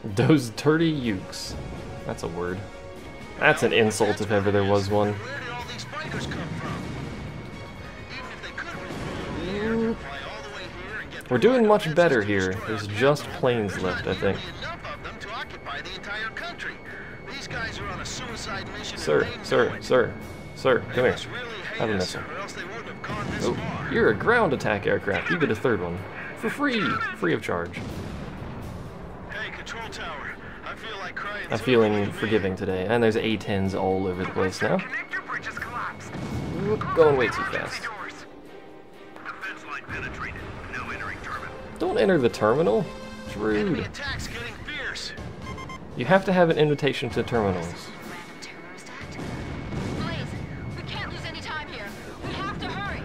Those dirty ukes. That's a word. That's an insult if ever there was one. Where did all these fighters come from? Even if they could refuel the air, fly all the way here and get We're doing much better here. There's just planes left, I think. enough of them to occupy the entire country. These guys are on a suicide mission. Sir, come here. Have a missile. Oh, you're a ground attack aircraft. You get a third one. For free! Free of charge. Hey, control tower. I feel like crying. I'm feeling forgiving today. And there's A-10s all over the place now. Connector bridge has collapsed. Whoop, going way too fast. Defense line penetrated. No entering terminal. Don't enter the terminal. It's Enemy rude. attacks getting fierce. You have to have an invitation to terminals. Blaze, we can't lose any time here. We have to hurry.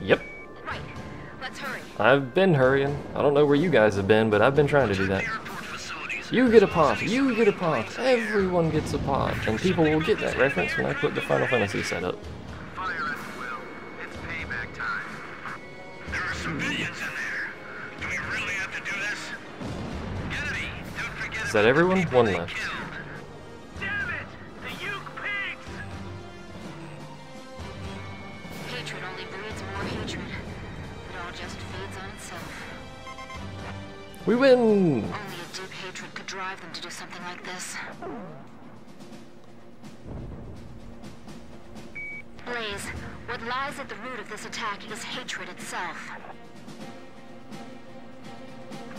Yep. Right. Let's hurry. I've been hurrying. I don't know where you guys have been, but I've been trying to do that. You get a pot. You get a pot. Everyone gets a pot. And people will get that reference when I put the Final Fantasy setup. Fire at will. It's payback time. There are civilians in there. Do we really have to do this? Kennedy, don't forget Is that everyone? One left. Damn it! The Uke pigs! Hatred only breeds more hatred. It all just feeds on itself. We win! Only a deep hatred could drive them to do something like this. Blaze, what lies at the root of this attack is hatred itself.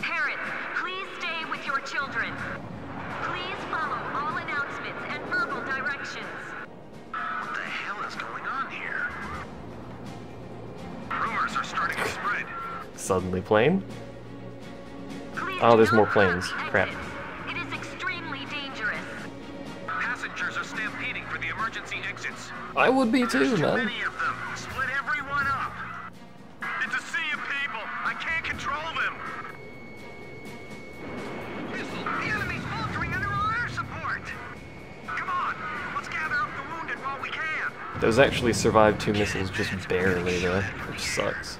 Parents, please stay with your children. Please follow all announcements and verbal directions. What the hell is going on here? Rumors are starting to spread. Suddenly plane. Please Oh, there's do more not planes. cross the Crap. exits. It is extremely dangerous. Passengers are stampeding for the emergency exits. I would be too, man. Many of them. Split everyone up. It's a sea of people. I can't control them. The enemy's faltering under our air support. Come on, let's gather up the wounded while we can. Those actually survived 2 missiles just barely, though, which sucks.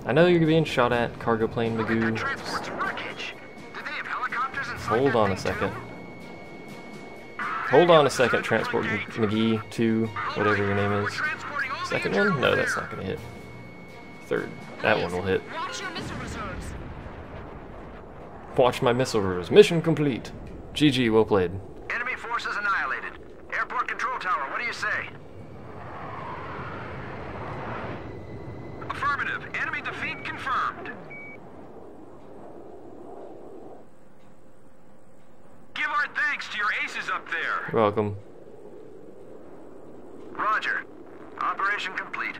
I know you're being shot at, cargo plane Magoo. Transport's wreckage. Did they have helicopters inside? Hold on a second. Hold on a second, Transport McGee 2, whatever your name is. Second one? No, that's not gonna hit. Third. That one will hit. Watch your missile reserves. Watch my missile reserves. Mission complete. GG, well played. Enemy forces annihilated. Airport control tower, what do you say? Affirmative. Enemy defeat confirmed. Give our thanks to your aces up there. You're welcome. Roger. Operation complete.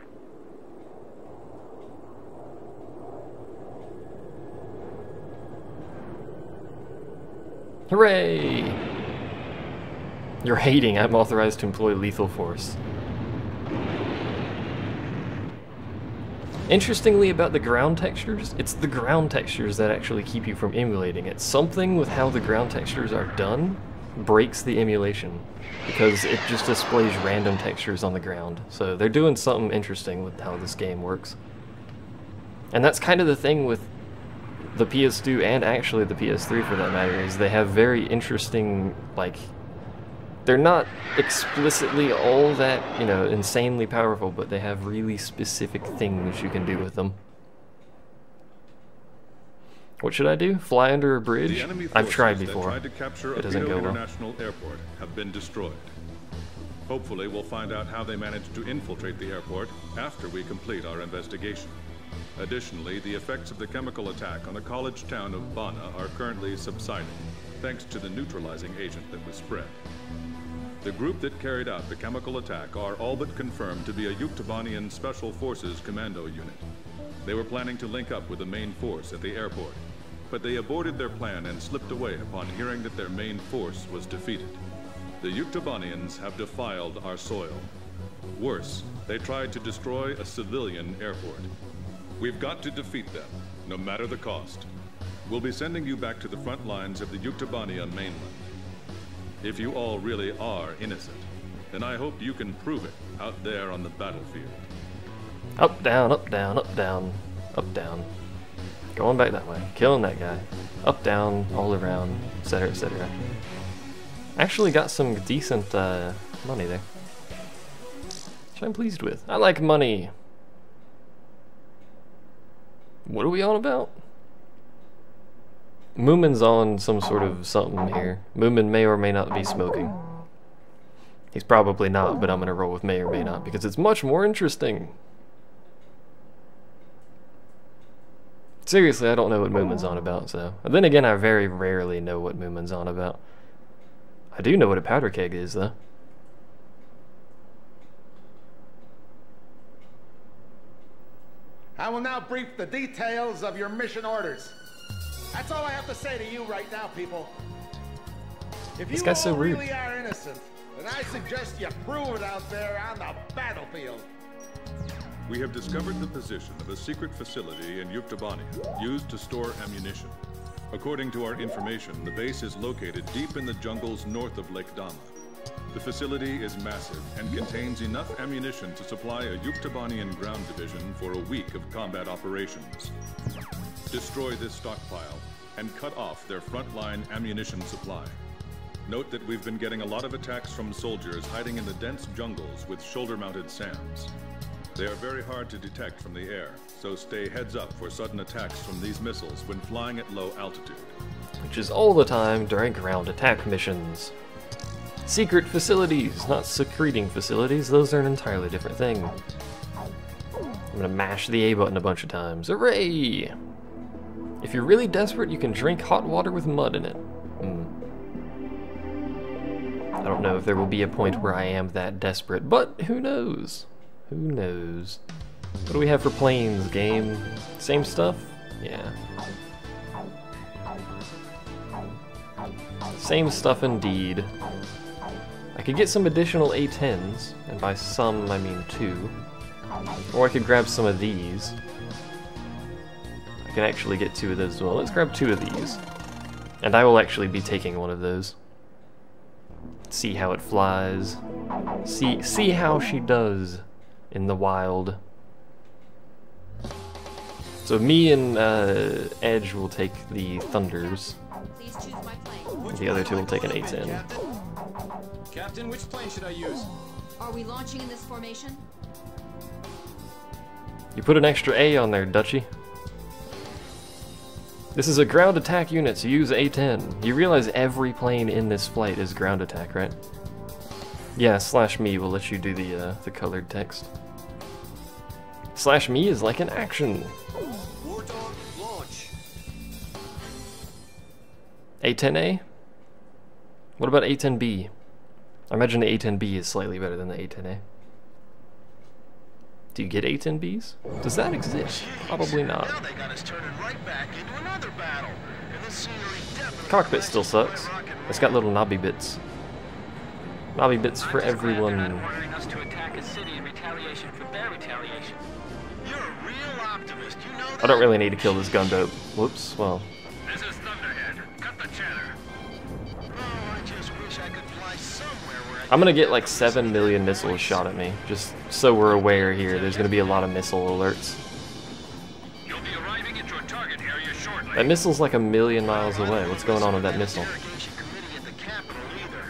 Hooray! You're hating I'm authorized to employ lethal force. Interestingly about the ground textures, it's the ground textures that actually keep you from emulating it. Something with how the ground textures are done breaks the emulation, because it just displays random textures on the ground. So they're doing something interesting with how this game works. And that's kind of the thing with the PS2 and actually the PS3 for that matter, is they have very interesting, like, they're not explicitly all that, you know, insanely powerful, but they have really specific things you can do with them. What should I do? Fly under a bridge? I've tried before. Tried to capture It doesn't go well. International Airport have been destroyed. Hopefully we'll find out how they managed to infiltrate the airport after we complete our investigation. Additionally, the effects of the chemical attack on the college town of Bana are currently subsiding, thanks to the neutralizing agent that was spread. The group that carried out the chemical attack are all but confirmed to be a Yuktobanian Special Forces commando unit. They were planning to link up with the main force at the airport, but they aborted their plan and slipped away upon hearing that their main force was defeated. The Yuktobanians have defiled our soil. Worse, they tried to destroy a civilian airport. We've got to defeat them, no matter the cost. We'll be sending you back to the front lines of the Yuktobania mainland. If you all really are innocent, then I hope you can prove it out there on the battlefield. Up, down, up, down, up, down, up, down. Going back that way. Killing that guy. Up, down, all around, etc., etc. Actually got some decent money there. Which I'm pleased with. I like money. What are we on about? Moomin's on some sort of something here. Moomin may or may not be smoking. He's probably not, but I'm gonna roll with may or may not because it's much more interesting. Seriously, I don't know what Moomin's on about, so. And then again, I very rarely know what Moomin's on about. I do know what a powder keg is, though. I will now brief the details of your mission orders. That's all I have to say to you right now, people. If This you guy's so all rude. really are innocent, then I suggest you prove it out there on the battlefield. We have discovered the position of a secret facility in Yuktobania used to store ammunition. According to our information, the base is located deep in the jungles north of Lake Dama. The facility is massive and contains enough ammunition to supply a Yuktobanian ground division for a week of combat operations. Destroy this stockpile and cut off their frontline ammunition supply. Note that we've been getting a lot of attacks from soldiers hiding in the dense jungles with shoulder-mounted SAMs. They are very hard to detect from the air, so stay heads up for sudden attacks from these missiles when flying at low altitude. Which is all the time during ground attack missions. Secret facilities, not secreting facilities. Those are an entirely different thing. I'm gonna mash the A button a bunch of times. Hooray! If you're really desperate, you can drink hot water with mud in it. I don't know if there will be a point where I am that desperate, but who knows? Who knows? What do we have for planes, game? Same stuff? Yeah. Same stuff indeed. I could get some additional A10s, and by some I mean 2. Or I could grab some of these. I can actually get 2 of those as well. Let's grab 2 of these. And I will actually be taking one of those. See how it flies. See how she does in the wild. So me and Edge will take the Thunders. Please choose my plane. The other 2 will take an A10. Captain, which plane should I use? Are we launching in this formation? You put an extra A on there, Dutchie. This is a ground attack unit, so use A10. You realize every plane in this flight is ground attack, right? Yeah, /me will let you do the colored text. /me is like an action. Warthog, launch. A10A? What about A10B? I imagine the A10B is slightly better than the A10A. Do you get A10Bs? Does that exist? Probably not. Now they got us turning right back into another battle. And this scenery definitely Cockpit still sucks. It's got little knobby bits. Knobby bits for everyone. Ordering us to attack a city in retaliation for their retaliation. You're a real optimist, you know that? I don't really need to kill this gunboat. Whoops, well. This is Thunderhead. Cut the chatter. Oh, I just wish I could fly somewhere where I'm gonna get like 7 million missiles shot at me. Just so we're aware here, there's gonna be a lot of missile alerts. You'll be arriving at your target area shortly. That missile's like 1,000,000 miles away. What's going on with that missile? Interrogation committee at the Capitol either.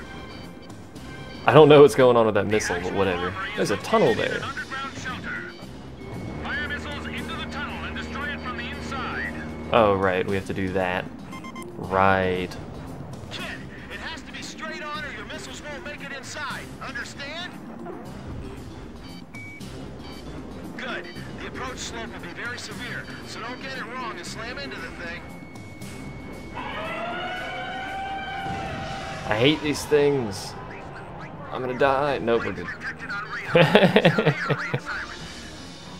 I don't know what's going on with that missile, but whatever. There's a tunnel there. Underground shelter. Fire missiles into the tunnel and destroy it from the inside. Oh, right, we have to do that. Right. Kid, it has to be straight on or your missiles won't make it inside. Understand? Good. The approach slope will be very severe, so don't get it wrong and slam into the thing. I hate these things. I'm gonna die. Nope, we're good.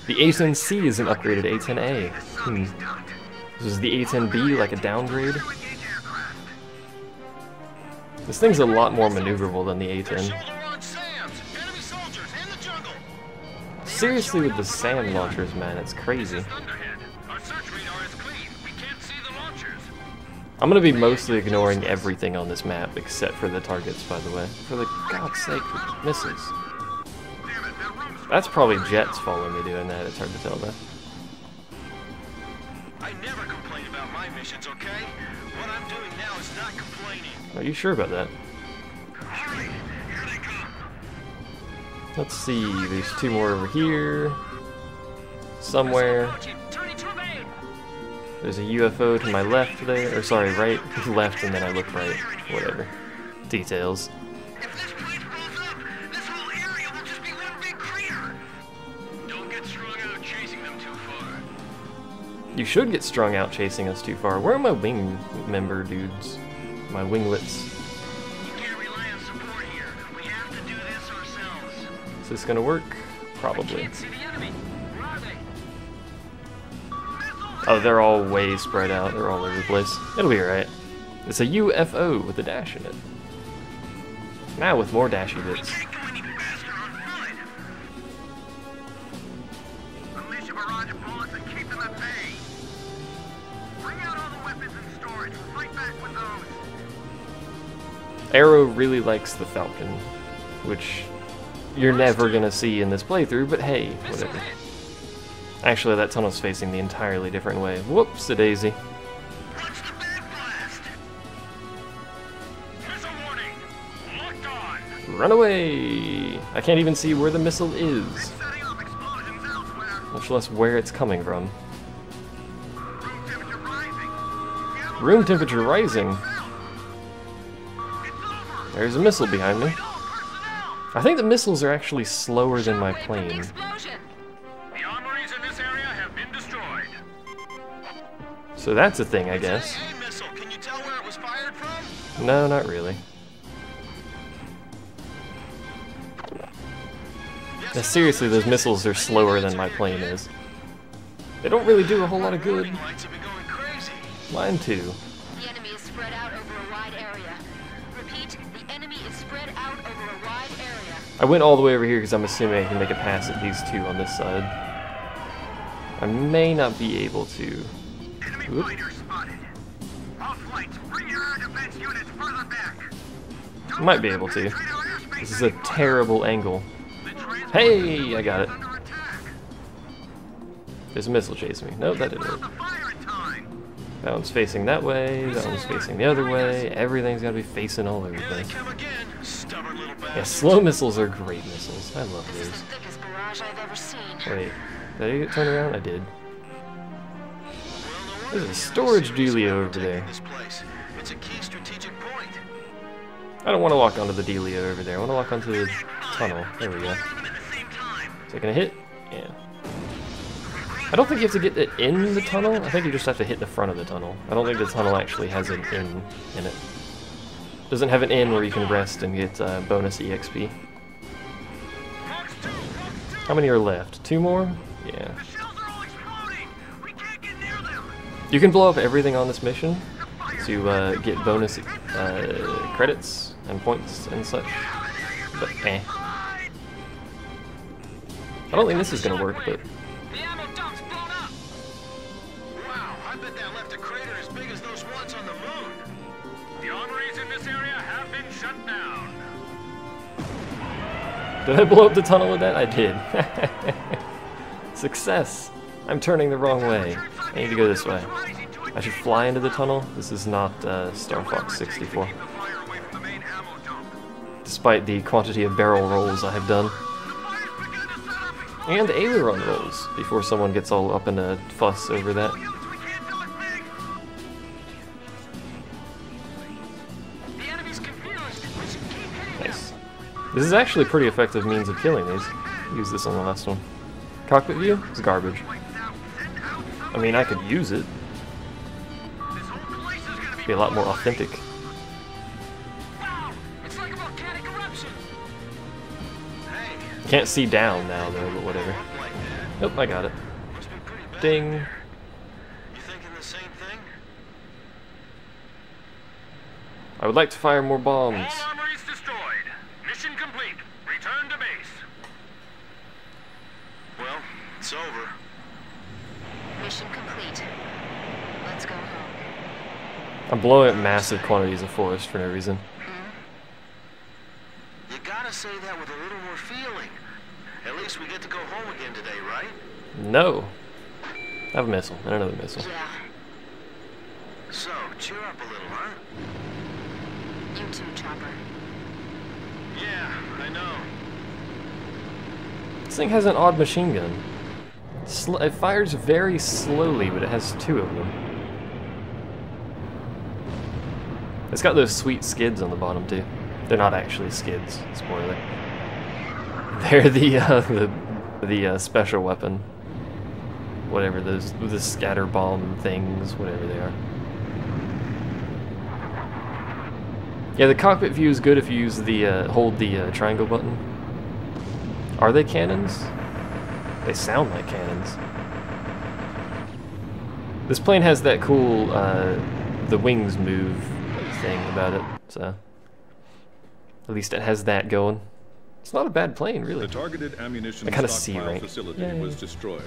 The A10C is an upgraded A10A. This is the A10B like a downgrade. This thing's a lot more maneuverable than the A10. Shoulder-on SAMs. Enemy soldiers in the jungle. Seriously with the SAM launchers, man, it's crazy. Thunderhead. Our search radar is clean. We can't see the launchers. I'm gonna be mostly ignoring everything on this map except for the targets, by the way. For the God's sake, missiles. That's probably jets following me doing that. It's hard to tell though. I never complain about my missions, okay? What I'm doing now is not complaining. Are you sure about that? Hurry! Here they come! Let's see, there's 2 more over here. Somewhere. There's a UFO to my left there, or sorry, right, left, and then I look right. Whatever. Details. If this place blows up, this whole area will just be one big crater! Don't get strung out chasing them too far. You should get strung out chasing us too far. Where are my wing member dudes? My winglets. You can't rely on support here. We have to do this ourselves. Is this gonna work? Probably. Can't see the enemy. Where are they? Oh, they're all way spread out. They're all over the place. It'll be alright. It's a UFO with a dash in it. Now with more dashy bits. Can't go any faster on foot. Unleash a barrage of bullets and keep them at bay. Bring out all the weapons in storage. Fight back with those. Arrow really likes the Falcon, which you're never gonna see in this playthrough, but hey, whatever. Actually, that tunnel's facing the entirely different way. Whoops-a-daisy. Watch the back blast. Here's a warning. Locked on. Run away! I can't even see where the missile is, Setting off explosions elsewhere. much less where it's coming from. Room temperature rising. Room temperature rising. It's over. There's a missile behind me. All personnel. I think the missiles are actually slower than my plane. Explosion. The armories in this area have been destroyed. So that's a thing, I guess. A missile. Can you tell where it was fired from? No, not really. Now, seriously, those missiles are slower than my plane is. They don't really do a whole lot of good. Lights have been going crazy. Mine too. The enemy is spread out over a wide area. Repeat, the enemy is spread out over a wide area. I went all the way over here because I'm assuming I can make a pass at these 2 on this side. I may not be able to. Enemy Oop. fighter spotted. All flights, bring your air defense units further back. Don't Might let be them able to. penetrate our airspace This is a any terrible angle. further. The transport Hey, I got it. is under attack. There's a missile chasing me. Nope, that didn't Put out work. the fire in time. That one's facing that way, that one's facing the other way. Everything's gotta be facing all over the Here they place. come again. Stubborn little Yeah, bastards. slow missiles are great missiles. I love This is the those. thickest barrage I've ever seen. Wait, did I get turned around? I did. Well, no There's wonder a the storage enemy's dealio serious over about there. taking this place. It's a key strategic point. I don't want to walk onto the dealio over there. I want to walk onto the tunnel. There we go. Fire on them at the same time. Is it gonna hit? Yeah. I don't think you have to get it in the tunnel. I think you just have to hit the front of the tunnel. I don't think the tunnel actually has an in it. Doesn't have an in where you can rest and get bonus EXP. How many are left? 2 more? Yeah. The shells are all exploding. We can't get near them. You can blow up everything on this mission to get bonus credits and points and such. But eh. I don't think this is gonna work, but The ammo dump's blown up. Wow, I bet that left a crater as big as those ones on the moon. The armories in this area have been shut down. did I blow up the tunnel with that? I did. Success! I'm turning the wrong way. I need to go this way. I should fly into the tunnel. This is not Star Fox 64. Keep the fire away from the main ammo dump. Despite the quantity of barrel rolls I have done. The fire's begun to set off explosions. And aileron rolls, before someone gets all up in a fuss over that. Units, we can't do a thing. The enemy's confused. We should keep hitting them. Nice. This is actually a pretty effective means of killing these. Use this on the last one. Cockpit view? It's garbage. I mean, I could use it. This whole place is gonna Be a lot more authentic. Wow! It's like a volcanic eruption. Hey, Can't see down now though, but whatever. up like that. Nope, I got it. Must be pretty bad. Ding. You thinking the same thing? I would like to fire more bombs. All armories destroyed. Mission complete. Return to base. Well, it's over. Mission complete. Let's go home. I'm blowing up massive quantities of forest for no reason. You gotta say that with a little more feeling. At least we get to go home again today, right? No. I have a missile and another missile. Yeah. cheer up a little, huh? You too, Chopper. Yeah, I know. This thing has an odd machine gun. It fires very slowly, but it has 2 of them. It's got those sweet skids on the bottom too. They're not actually skids. Spoiler. They're the special weapon. Whatever those, the scatter bomb things, whatever they are. Yeah, the cockpit view is good if you use the hold the triangle button. Are they cannons? They sound like cannons. This plane has that cool the wings move thing about it, so at least it has that going. It's not a bad plane, really. The targeted ammunition kind of stockpile facility was destroyed.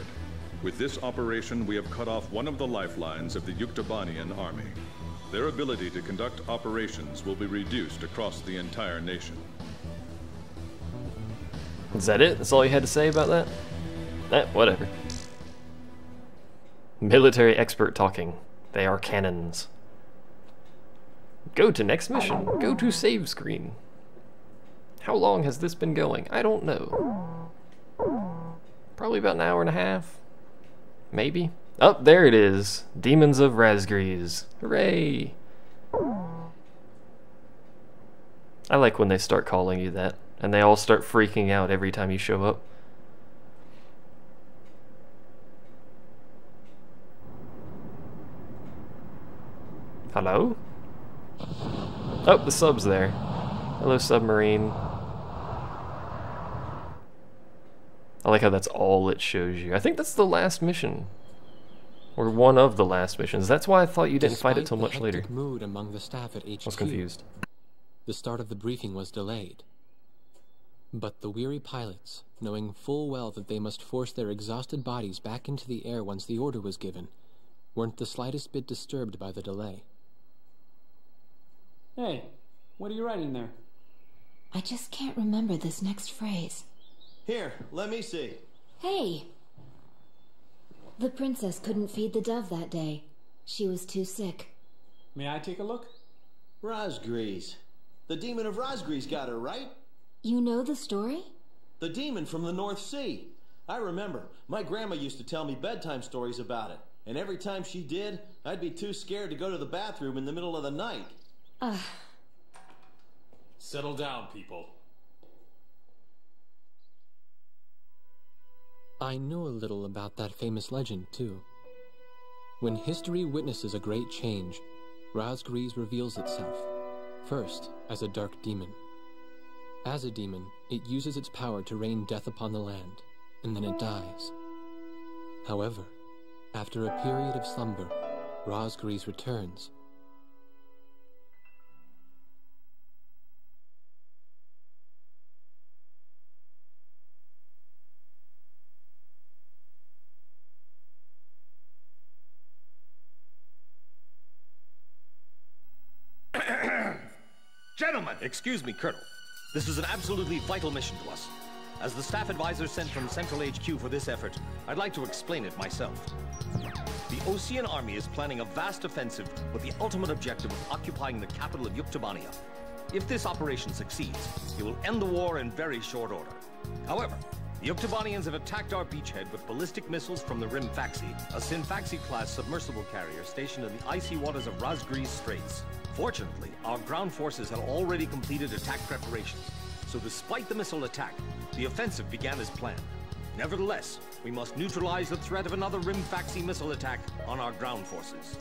With this operation, we have cut off one of the lifelines of the Yuktobanian army. Their ability to conduct operations will be reduced across the entire nation. Is that it? That's all you had to say about that? Whatever. Military expert talking. They are cannons. Go to next mission. Go to save screen. How long has this been going? I don't know. Probably about an hour and a half. Maybe. Oh, there it is. Demons of Razgriz. Hooray! I like when they start calling you that, and they all start freaking out every time you show up. Hello? Oh, the sub's there. Hello, submarine. I like how that's all it shows you. I think that's the last mission. Or one of the last missions. That's why I thought you didn't fight it till much later. Mood among the staff at HQ, I was confused. The start of the briefing was delayed. But the weary pilots, knowing full well that they must force their exhausted bodies back into the air once the order was given, weren't the slightest bit disturbed by the delay. Hey, what are you writing there? I just can't remember this next phrase. Here, let me see. Hey! The princess couldn't feed the dove that day. She was too sick. May I take a look? Razgriz. The demon of Razgriz got her, right? You know the story? The demon from the North Sea. I remember. My grandma used to tell me bedtime stories about it. And every time she did, I'd be too scared to go to the bathroom in the middle of the night. Settle down, people. I know a little about that famous legend, too. When history witnesses a great change, Razgriz reveals itself, first as a dark demon. As a demon, it uses its power to rain death upon the land, and then it dies. However, after a period of slumber, Razgriz returns. Gentlemen! Excuse me, Colonel. This is an absolutely vital mission to us. As the staff advisor sent from Central HQ for this effort, I'd like to explain it myself. The Osean Army is planning a vast offensive with the ultimate objective of occupying the capital of Yuktobania. If this operation succeeds, it will end the war in very short order. However, the Yuktobanians have attacked our beachhead with ballistic missiles from the Rimfaxi, a Sinfaxi-class submersible carrier stationed in the icy waters of Razgriz Straits. Fortunately, our ground forces had already completed attack preparations, so despite the missile attack, the offensive began as planned. Nevertheless, we must neutralize the threat of another Rimfaxi missile attack on our ground forces.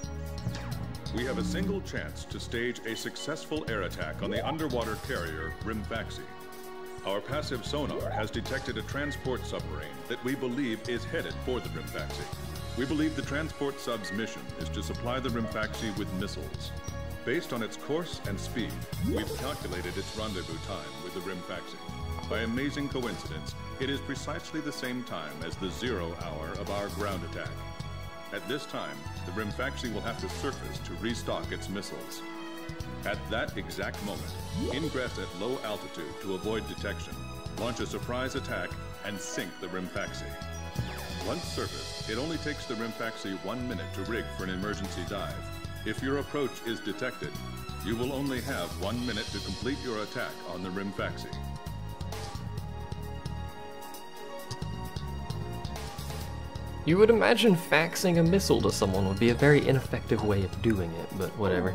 We have a single chance to stage a successful air attack on the underwater carrier Rimfaxi. Our passive sonar has detected a transport submarine that we believe is headed for the Rimfaxi. We believe the transport sub's mission is to supply the Rimfaxi with missiles. Based on its course and speed, we've calculated its rendezvous time with the Rimfaxi. By amazing coincidence, it is precisely the same time as the 0 hour of our ground attack. At this time, the Rimfaxi will have to surface to restock its missiles. At that exact moment, ingress at low altitude to avoid detection, launch a surprise attack, and sink the Rimfaxi. Once surfaced, it only takes the Rimfaxi 1 minute to rig for an emergency dive. If your approach is detected, you will only have 1 minute to complete your attack on the Rimfaxi. You would imagine faxing a missile to someone would be a very ineffective way of doing it, but whatever.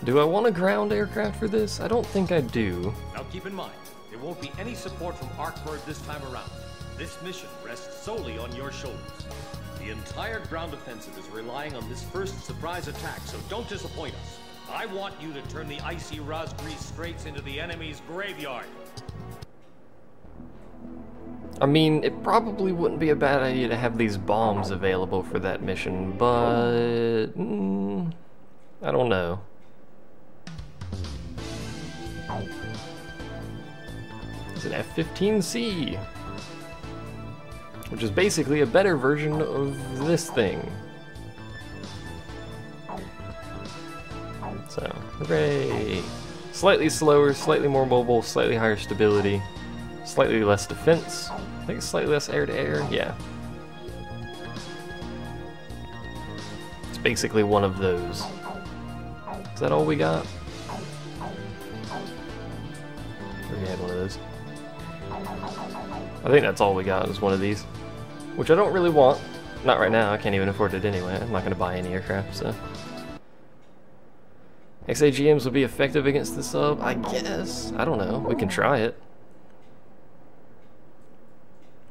Do I want a ground aircraft for this? I don't think I do. Now keep in mind, there won't be any support from Arkbird this time around. This mission rests solely on your shoulders. The entire ground offensive is relying on this first surprise attack, so don't disappoint us. I want you to turn the icy Razgriz Straits into the enemy's graveyard. I mean, it probably wouldn't be a bad idea to have these bombs available for that mission, but... I don't know. It's an F-15C, which is basically a better version of this thing. So, hooray! Slightly slower, slightly more mobile, slightly higher stability, slightly less defense. I think it's slightly less air-to-air, yeah. It's basically one of those. Is that all we got? We had one of those. I think that's all we got is one of these. Which I don't really want. Not right now, I can't even afford it anyway. I'm not going to buy any aircraft, so... XAGMs will be effective against the sub? I guess. I don't know. We can try it.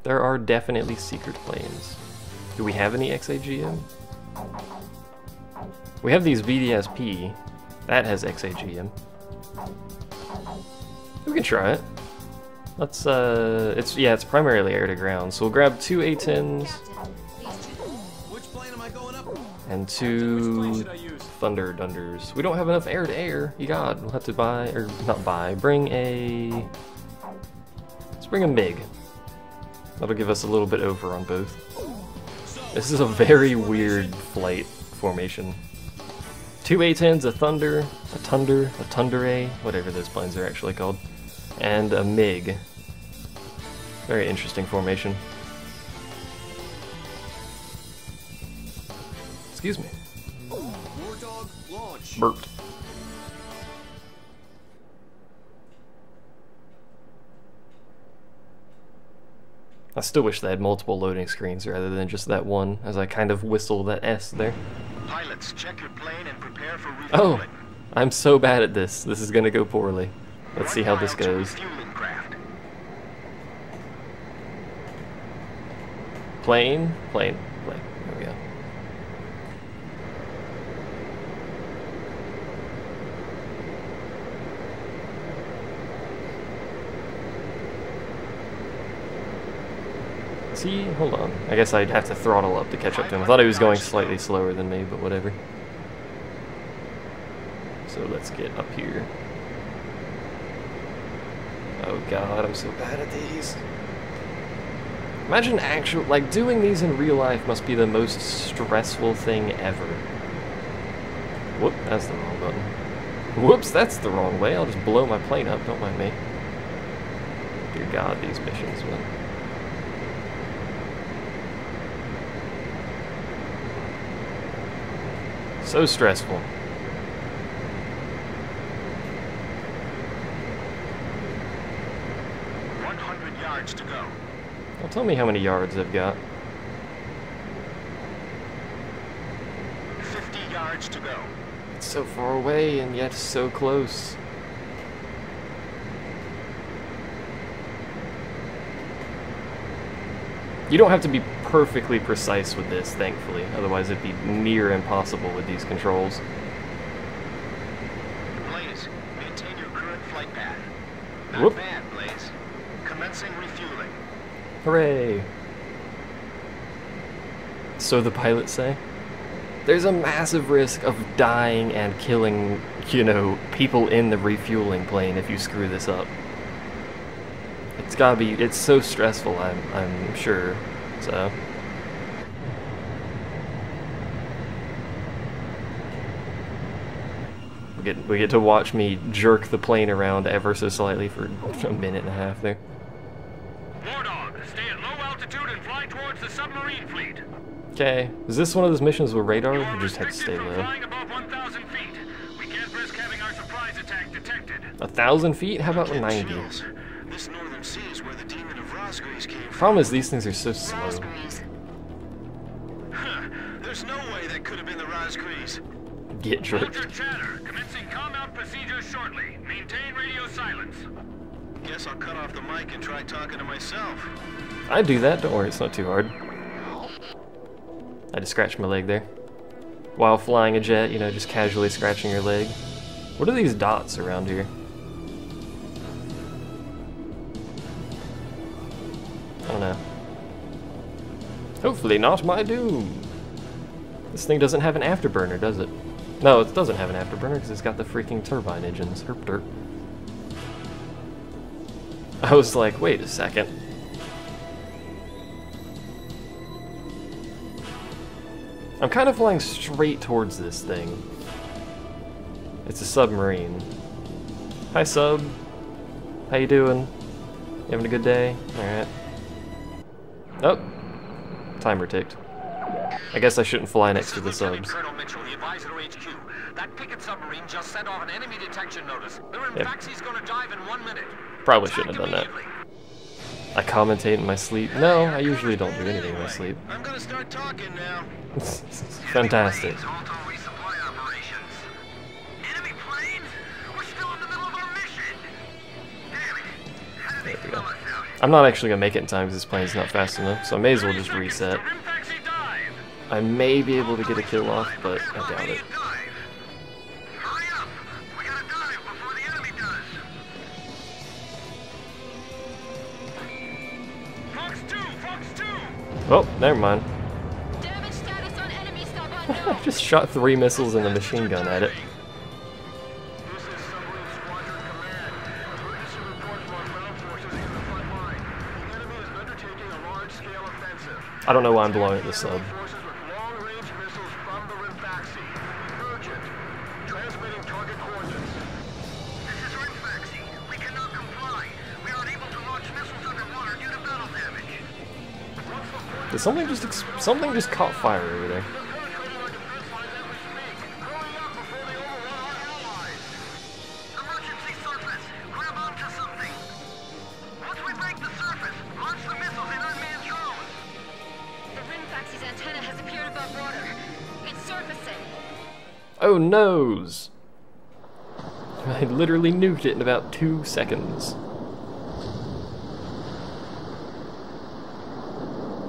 There are definitely secret planes. Do we have any XAGM? We have these BDSP. That has XAGM. We can try it. Let's, it's primarily air to ground, so we'll grab 2 A-10s and 2 Thunder Dunders. We don't have enough air to air. You God, we'll have to buy, or not buy, bring a, let's bring a MiG. That'll give us a little bit over on both. This is a very weird flight formation. 2 A-10s, a Thunder, a Tundra, whatever those planes are actually called, and a MiG. Very interesting formation. Excuse me. Burped. I still wish they had multiple loading screens rather than just that one, as I kind of whistle that S there. Pilots, check your plane and prepare for refueling. Oh, I'm so bad at this. This is gonna go poorly. Let's see how this goes. Plane. There we go. See, hold on. I guess I'd have to throttle up to catch up to him. I thought he was going slightly slower than me, but whatever. So let's get up here. Oh god, I'm so bad at these. Imagine like doing these in real life must be the most stressful thing ever. Whoop, that's the wrong button. Whoops, that's the wrong way. I'll just blow my plane up, don't mind me. Dear god, these missions, man. So stressful. To go. Well, tell me how many yards I've got. 50 yards to go. It's so far away and yet so close. You don't have to be perfectly precise with this, thankfully. Otherwise it'd be near impossible with these controls. Blaze, maintain your current flight path. Not Whoop. bad, Blaze. Commencing refueling. Hooray! So the pilots say. There's a massive risk of dying and killing, you know, people in the refueling plane if you screw this up. It's gotta be, it's so stressful, I'm sure, so. We get to watch me jerk the plane around ever so slightly for a minute and a half there. Wardog, stay at low altitude and fly towards the submarine fleet. Okay, is this one of those missions with radar? We just had to stay low. Flying above 1,000 feet. We can't risk having our surprise attack detected. 1,000 feet? How about 90? This northern sea is where the demon of Razgriz came from. Problem is these things are so slow. There's no way that could have been the Razgriz. Get dripped. Hold your chatter. Commencing calm-out procedures shortly. Maintain radio silence. Guess I'll cut off the mic and try talking to myself. I do that, don't worry, it's not too hard. I just scratched my leg there. While flying a jet, you know, just casually scratching your leg. What are these dots around here? I don't know. Hopefully not my doom. This thing doesn't have an afterburner, does it? No, it doesn't have an afterburner because it's got the freaking turbine engines. Herp derp. I was like, wait a second. I'm kind of flying straight towards this thing. It's a submarine. Hi, sub. How you doing? You having a good day? Alright. Oh. Timer ticked. I guess I shouldn't fly next to the subs. Colonel Mitchell, the advisor to HQ. That picket submarine just sent off an enemy detection notice. The Rimfaxi's gonna dive in 1 minute. Probably shouldn't have done that. I commentate in my sleep. No, I usually don't do anything in my sleep. I'm gonna start talking now. Fantastic. Halt all resupply operations. Enemy planes? We're still in the middle of our mission. Damn it. How did they smell us out? I'm not actually gonna make it in time because this plane's not fast enough, so I may as well just reset. I may be able to get a kill off, but I doubt it. Hurry up. We gotta dive before the enemy does. Fox 2! Fox 2! Oh, never mind. Damage status on enemy sub I unknown. just shot 3 missiles and a machine gun at it. This is Submarine Squadron Command. Emergency report from our ground forces in the front line. The enemy is undertaking a large-scale offensive. I don't know why I'm blowing at the sub. Forces with long-range missiles from the Rimfaxi. Urgent. Transmitting target coordinates. This is Rimfaxi. We cannot comply. We are unable to launch missiles underwater due to battle damage. Did something just caught fire over there? Penetrating our defense lines as we speak. Hurry up before they overrun our allies. Emergency surface. Grab onto something. Once we break the surface, launch the missiles in unmanned drones. The Rimfaxi's antenna has appeared above water. It's surfacing. Oh noes! I literally nuked it in about 2 seconds.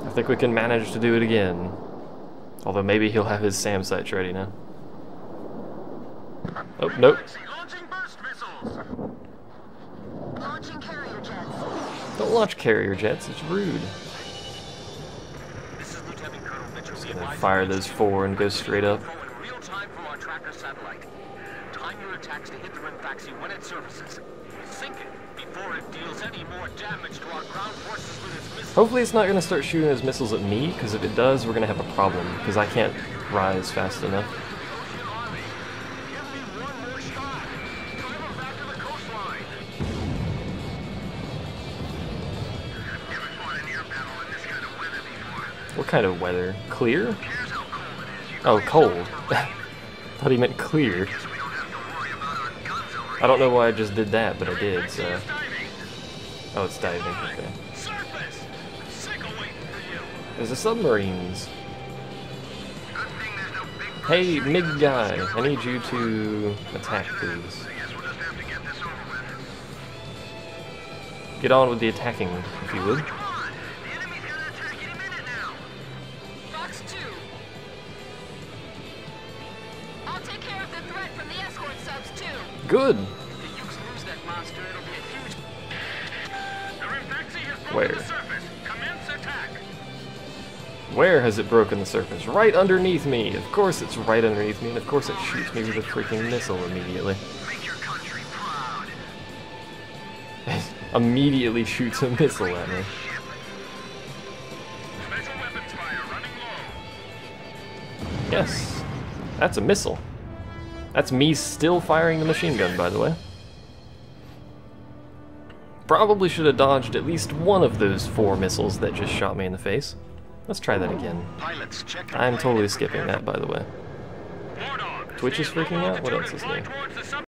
I think we can manage to do it again. Although maybe he'll have his SAM sites ready now. Oh, nope. Launching burst missiles. Launching carrier jets. Don't launch carrier jets, it's rude. This is Lieutenant Colonel Mitchell, the Gonna advisor fire to those HQ. 4 and go straight up. In real time from our tracker satellite. Time your attacks to hit the Rimfaxi when it surfaces. Sink it before it deals any more damage to our ground forces with its missiles. Hopefully it's not going to start shooting his missiles at me, because if it does, we're going to have a problem, because I can't rise fast enough. Ocean Army. Give me one more shot. Drive them back to the coastline. Never fought an air battle in this kind of weather before. What kind of weather? Clear? Here's how cold it is. You Oh, guys cold. have to Thought he meant clear. Guess we don't have to worry about our guns over I don't know why I just did that, but I did, so... Rimfaxi is diving. Oh, it's diving, okay. Surface. Sick of waiting for you. There's the submarines. Good thing there's no big bird Hey, shooting MiG at us. guy, I need you to attack, please. I guess we'll just have to get this over with. Get on with the attacking, if you would. Come on. The enemy's gonna attack any minute now. Fox 2. I'll take care of the threat from the escort subs too. Good! If the Ukes lose that monster, it'll be a huge... The Rimfaxi has broken Where? the surface. Commence attack. Where has it broken the surface? Right underneath me! Of course it's right underneath me, and of course it shoots me with a freaking missile immediately. Make your country proud. Immediately shoots a missile at me. Special weapons fire running low. Yes, that's a missile. That's me still firing the machine gun, by the way. Probably should have dodged at least one of those 4 missiles that just shot me in the face. Let's try that again. Pilots, check I'm totally skipping that, by the way. Twitch is freaking out? What else is new?